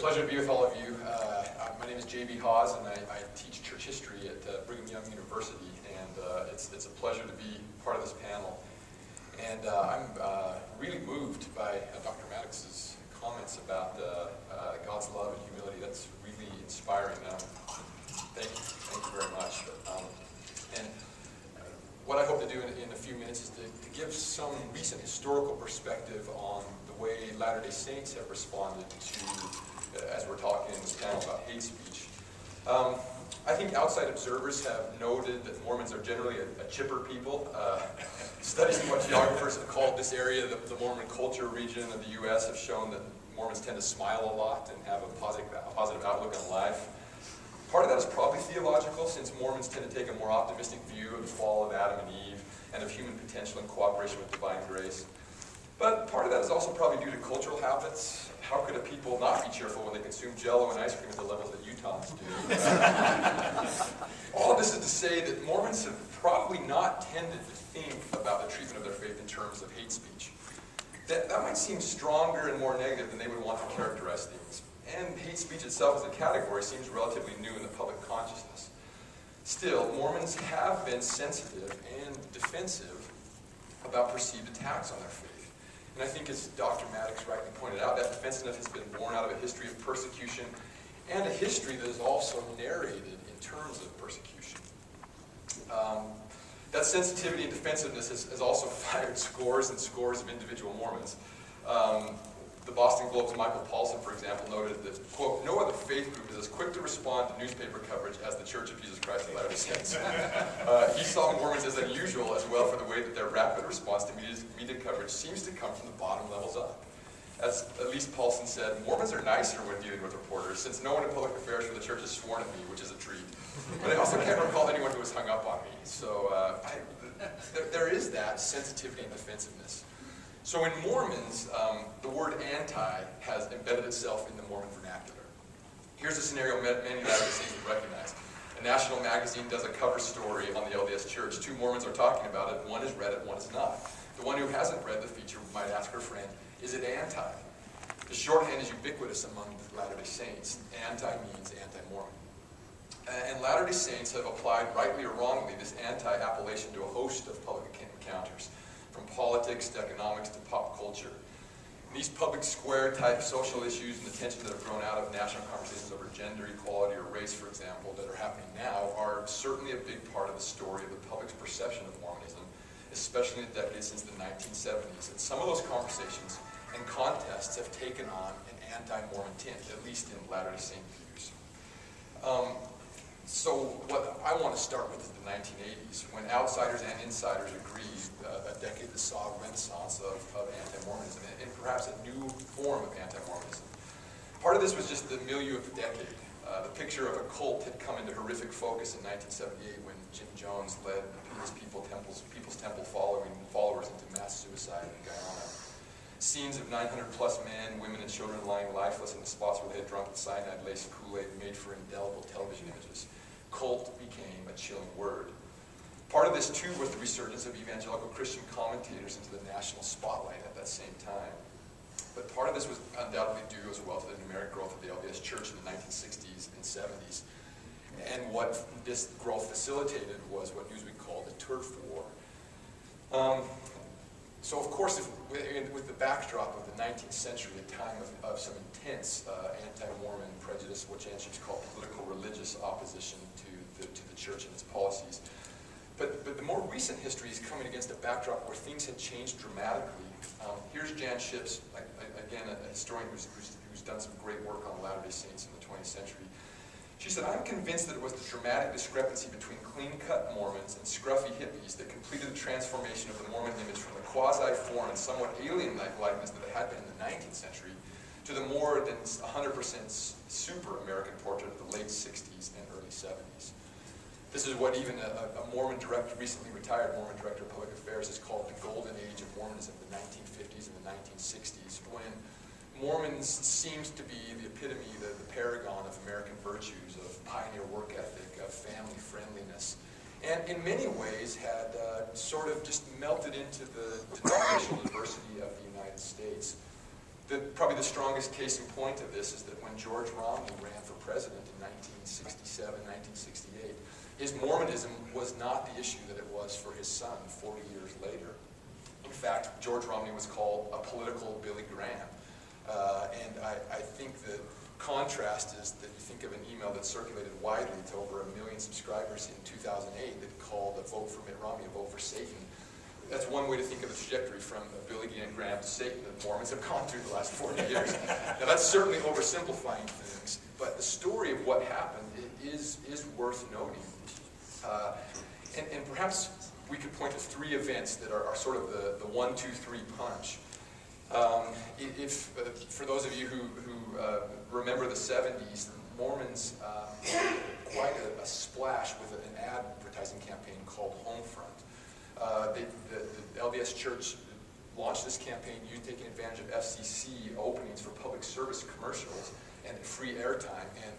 pleasure to be with all of you. My name is J.B Haws, and I teach church history at Brigham Young University, and it's a pleasure to be part of this panel. And I'm really moved by Dr. Maddox's comments about God's love and humility. That's really inspiring. Thank you very much. And what I hope to do in a few minutes is to give some recent historical perspective on the way Latter-day Saints have responded to, as we're talking in this panel about hate speech. I think outside observers have noted that Mormons are generally a chipper people. Studies in what geographers have called this area the Mormon culture region of the U.S. have shown that Mormons tend to smile a lot and have a positive outlook on life. Part of that is probably theological, since Mormons tend to take a more optimistic view of the fall of Adam and Eve and of human potential in cooperation with divine grace. But part of that is also probably due to cultural habits. How could a people not be cheerful when they consume Jell-O and ice cream at the levels that Utahns do? All of this is to say that Mormons have probably not tended to think about the treatment of their faith in terms of hate speech. That might seem stronger and more negative than they would want to characterize things. And hate speech itself as a category seems relatively new in the public consciousness. Still, Mormons have been sensitive and defensive about perceived attacks on their faith. And I think, as Dr. Maddox rightly pointed out, that defensiveness has been born out of a history of persecution and a history that is also narrated in terms of persecution. That sensitivity and defensiveness has also fired scores and scores of individual Mormons. The Boston Globe's Michael Paulson, for example, noted that, quote, "No other faith group is as quick to respond to newspaper coverage as the Church of Jesus Christ of Latter-day Saints." He saw Mormons as unusual as well for the way that their rapid response to media coverage seems to come from the bottom levels up. As at least Paulson said, "Mormons are nicer when dealing with reporters, since no one in public affairs for the church has sworn at me, which is a treat. But I also can't recall anyone who was hung up on me." So there is that sensitivity and defensiveness. So in Mormons, the word anti has embedded itself in the Mormon vernacular. Here's a scenario many Latter-day Saints would recognize. A national magazine does a cover story on the LDS Church. Two Mormons are talking about it. One has read it, one is not. The one who hasn't read the feature might ask her friend, "Is it anti?" The shorthand is ubiquitous among Latter-day Saints. Anti means anti-Mormon. And Latter-day Saints have applied, rightly or wrongly, this anti-appellation to a host of public encounters, from politics to economics to pop culture. And these public square type social issues and the tensions that have grown out of national conversations over gender equality or race, for example, that are happening now, are certainly a big part of the story of the public's perception of Mormonism, especially in the decades since the 1970s. And some of those conversations and contests have taken on an anti-Mormon tint, at least in Latter-day Saint views. So what I want to start with is the 1980s, when outsiders and insiders agreed, a decade that saw a renaissance of anti-Mormonism and perhaps a new form of anti-Mormonism. Part of this was just the milieu of the decade. The picture of a cult had come into horrific focus in 1978 when Jim Jones led his People's Temple followers into mass suicide in Guyana. Scenes of 900-plus men, women, and children lying lifeless in the spots where they had drunk the cyanide-laced Kool-Aid made for indelible television images. Cult became a chilling word. Part of this, too, was the resurgence of evangelical Christian commentators into the national spotlight at that same time. But part of this was undoubtedly due as well to the numeric growth of the LDS Church in the 1960s and 70s. And what this growth facilitated was what Newsweek called the turf war. So of course, with the backdrop of the 19th century, a time of some intense anti-Mormon prejudice, which ancients call political religious opposition to the church and its policies. But the more recent history is coming against a backdrop where things had changed dramatically. Here's Jan Ships, again, a historian who's done some great work on Latter-day Saints in the 20th century. She said, "I'm convinced that it was the dramatic discrepancy between clean-cut Mormons and scruffy hippies that completed the transformation of the Mormon image from the quasi-foreign, somewhat alien-like likeness that it had been in the 19th century to the more than 100% super American portrait of the late 60s and early 70s. This is what even a Mormon director, recently retired Mormon director of public affairs, has called the golden age of Mormonism, the 1950s and the 1960s, when Mormons seems to be the epitome, the paragon of American virtues, of pioneer work ethic, of family friendliness, and in many ways had sort of just melted into the denominational diversity of the United States. Probably the strongest case in point of this is that when George Romney ran for president in 1967, 1968, his Mormonism was not the issue that it was for his son 40 years later. In fact, George Romney was called a political Billy Graham. And I think the contrast is that you think of an email that circulated widely to over 1 million subscribers in 2008 that called a vote for Mitt Romney a vote for Satan. That's one way to think of the trajectory from Billy Graham to Satan that Mormons have gone through the last 40 years. Now that's certainly oversimplifying things, but the story of what happened is worth noting. And perhaps we could point to 3 events that are sort of the 1, 2, 3 punch. For those of you who remember the 70s, Mormons made quite a splash with an advertising campaign called Homefront. The LDS Church launched this campaign taking advantage of FCC openings for public service commercials and free airtime, and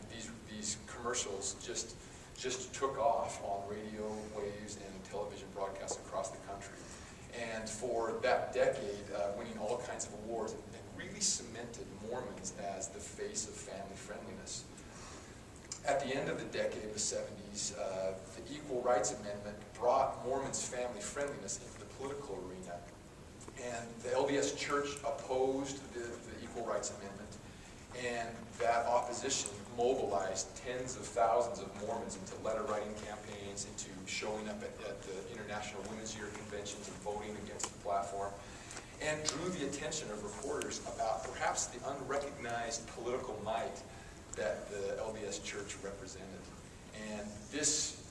these commercials just took off on radio waves and television broadcasts across the country. And for that decade, winning all kinds of awards and really cemented Mormons as the face of family friendliness. At the end of the decade of the 70s, the Equal Rights Amendment brought Mormons' family friendliness into the political arena. And the LDS Church opposed the Equal Rights Amendment, and that opposition mobilized tens of thousands of Mormons into letter-writing campaigns, into showing up at the International Women's Year conventions and voting against the platform, and drew the attention of reporters about perhaps the unrecognized political might that the LDS Church represented. And this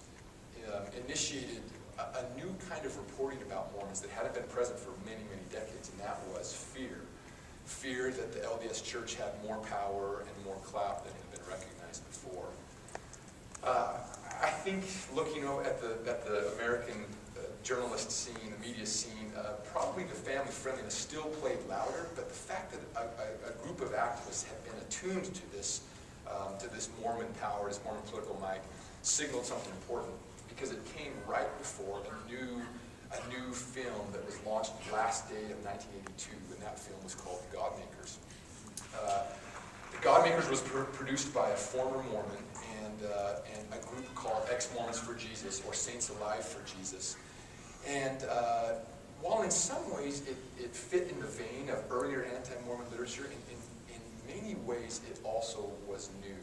initiated a new kind of reporting about Mormons that hadn't been present for many, many decades, and that was fear. Fear that the LDS Church had more power and more clout than had been recognized before. I think looking at the American journalist scene, the media scene, probably the family friendliness still played louder, but the fact that a group of activists had been attuned to this Mormon power, this Mormon political might, signaled something important, because it came right before a new film that was launched last day of 1982, and that film was called The Godmakers. The Godmakers was produced by a former Mormon and a group called Ex-Mormons for Jesus, or Saints Alive for Jesus. And while in some ways it fit in the vein of earlier anti-Mormon literature, in many ways it also was new.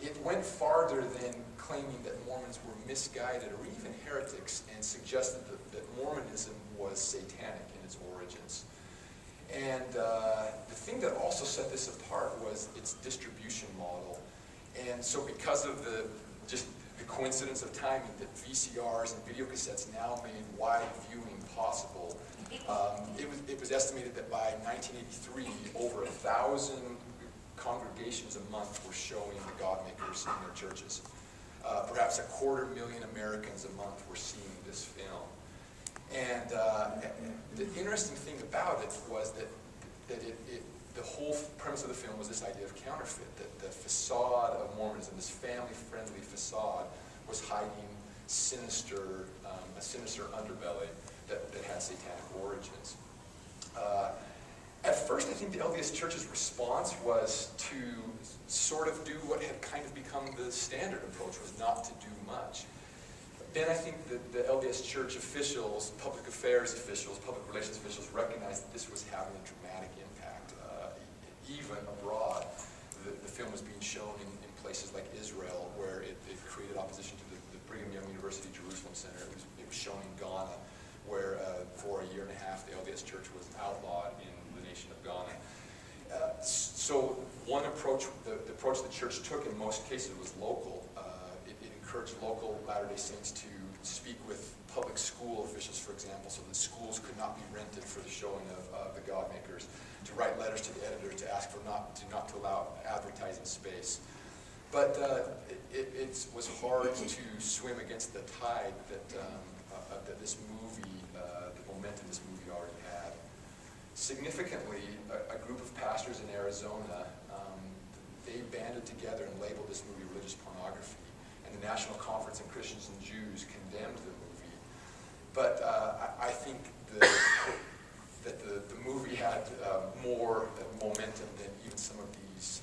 It went farther than claiming that Mormons were misguided or even heretics, and suggested that Mormonism was satanic in its origins. And the thing that also set this apart was its distribution model. And so because of the coincidence of timing that VCRs and video cassettes now made wide viewing possible, it was estimated that by 1983, over 1,000 congregations a month were showing the Godmakers in their churches. Perhaps 250,000 Americans a month were seeing this film. And the interesting thing about it was that the whole premise of the film was this idea of counterfeit, that the facade of Mormonism, this family-friendly facade, was hiding a sinister underbelly that had satanic origins. At first, I think the LDS Church's response was to sort of do what had kind of become the standard approach, was not to do much. Then I think that the LDS Church officials, public affairs officials, public relations officials recognized that this was having a dramatic impact. Even abroad, the film was being shown in places like Israel, where it created opposition to the Brigham Young University Jerusalem Center. It was shown in Ghana, where for a year and a half the LDS Church was outlawed in the nation of Ghana. So one approach, the approach the church took in most cases was local. It encouraged local Latter-day Saints to speak with public school officials, for example, so that schools could not be rented for the showing of the Godmakers, to write letters to the editor to ask for not to allow advertising space. But it was hard to swim against the tide that this movie, the momentum this movie already had. Significantly, a group of pastors in Arizona, they banded together and labeled this movie religious pornography, and the National Conference on Christians and Jews condemned the movie. But I think that the movie had more momentum than even some of these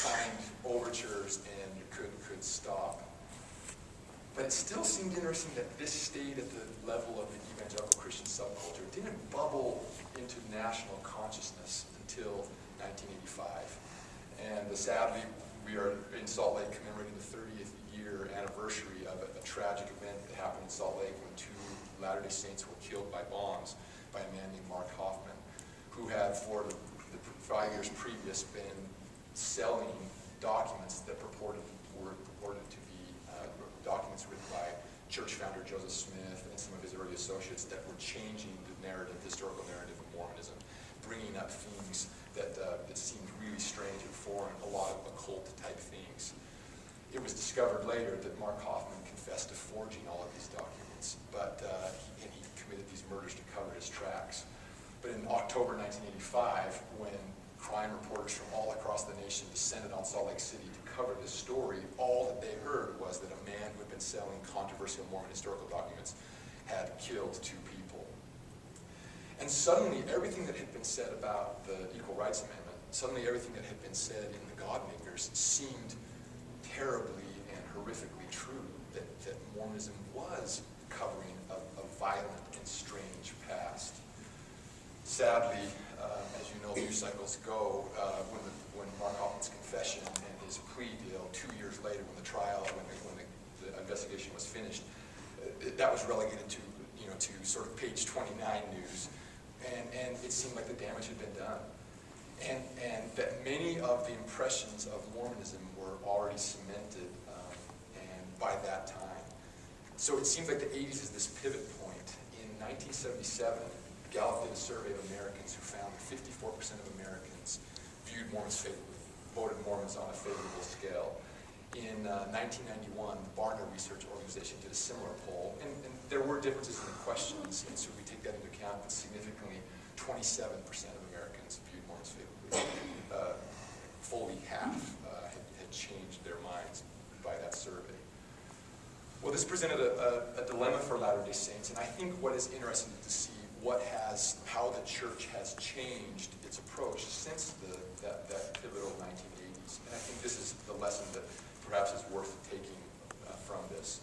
kind overtures and could stop. But it still seemed interesting that this stayed at the level of the evangelical Christian subculture. It didn't bubble into national consciousness until 1985. And sadly, we are in Salt Lake commemorating the 30th year anniversary of a tragic event that happened in Salt Lake when 2 Latter-day Saints were killed by bombs by a man named Mark Hoffman, who had for the 5 years previous been selling documents that were purported to be documents written by church founder Joseph Smith and some of his early associates that were changing the narrative, the historical narrative of Mormonism, bringing up themes that seemed really strange and foreign, a lot of occult-type things. It was discovered later that Mark Hoffman confessed to forging all of these documents, and he committed these murders to cover his tracks. But in October 1985, when crime reporters from all across the nation descended on Salt Lake City to cover this story, all that they heard was that a man who had been selling controversial Mormon historical documents had killed 2 people. And suddenly, everything that had been said about the Equal Rights Amendment, suddenly everything that had been said in the Godmakers seemed terribly and horrifically true, that Mormonism was covering a violent and strange past. Sadly, as you know, news cycles go, when Mark Hoffman's confession and his plea deal 2 years later, when the trial, when the investigation was finished, that was relegated to sort of page 29 news, and it seemed like the damage had been done, and that many of the impressions of Mormonism were already cemented, and by that time. So it seems like the 80s is this pivot point. In 1977, Gallup did a survey of Americans who found that 54% of Americans viewed Mormons favorably, voted Mormons on a favorable scale. In 1991, the Barna Research Organization did a similar poll, and there were differences in the questions, and so we take that into account, but significantly, 27% of Americans viewed Mormons favorably. Fully half had changed their minds by that survey. Well, this presented a dilemma for Latter-day Saints, and I think what is interesting to see how the church has changed its approach since that pivotal 1980s. And I think this is the lesson that perhaps is worth taking from this.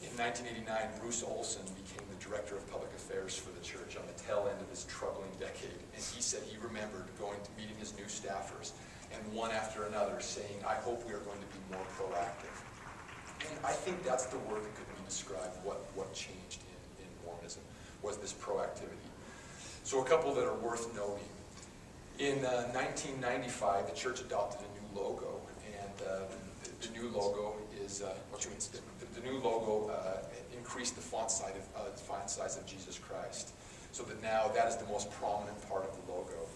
In 1989, Bruce Olson became the director of public affairs for the church on the tail end of his troubling decade. And he said he remembered meeting his new staffers, and one after another saying, "I hope we are going to be more proactive." And I think that's the word that could be described what changed in Mormonism, was this proactivity. So a couple that are worth noting. In 1995, the church adopted a new logo, and the new logo is the new logo increased the font size of Jesus Christ, so that now that is the most prominent part of the logo.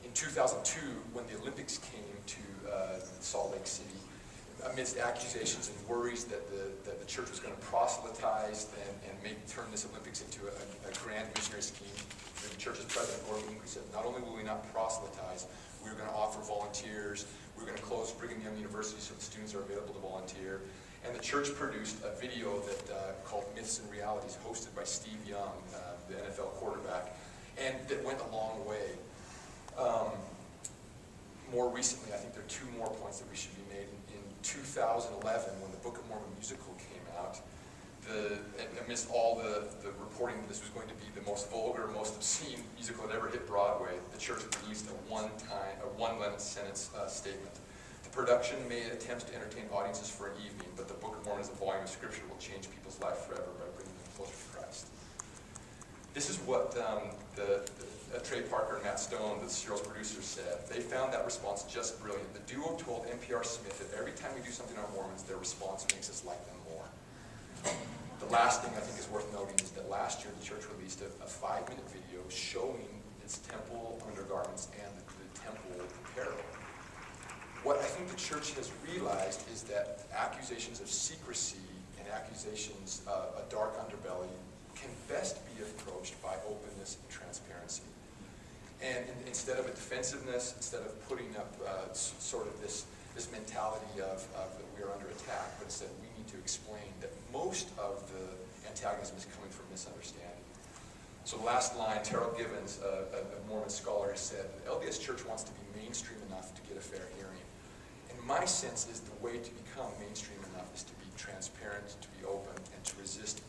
In 2002, when the Olympics came to Salt Lake City, amidst accusations and worries that the church was going to proselytize and turn this Olympics into a grand missionary scheme, the church's president, Gordon Hinckley, said, not only will we not proselytize, we're going to offer volunteers, we're going to close Brigham Young University so the students are available to volunteer. And the church produced a video called Myths and Realities, hosted by Steve Young, the NFL quarterback, and that went a long way. More recently, I think there are 2 more points that we should be made. In 2011, when the Book of Mormon musical came out, amidst all the reporting that this was going to be the most vulgar, most obscene musical that ever hit Broadway, the church released a one-sentence statement. The production may attempt to entertain audiences for an evening, but the Book of Mormon as a volume of scripture will change people's life forever by bringing them closer to Christ. This is what Trey Parker and Matt Stone, the serial's producers, said. They found that response just brilliant. The duo told NPR Smith that every time we do something on Mormons, their response makes us like them more. The last thing I think is worth noting is that last year the church released a 5-minute video showing its temple undergarments and the temple apparel. What I think the church has realized is that accusations of secrecy and accusations of a dark underbelly can best be approached by openness and transparency. And instead of a defensiveness, instead of putting up sort of this this mentality of that we are under attack, but instead we need to explain that most of the antagonism is coming from misunderstanding. So the last line, Terrell Gibbons, a Mormon scholar, has said, the LDS Church wants to be mainstream enough to get a fair hearing. And my sense is the way to become mainstream enough is to be transparent, to be open, and to resist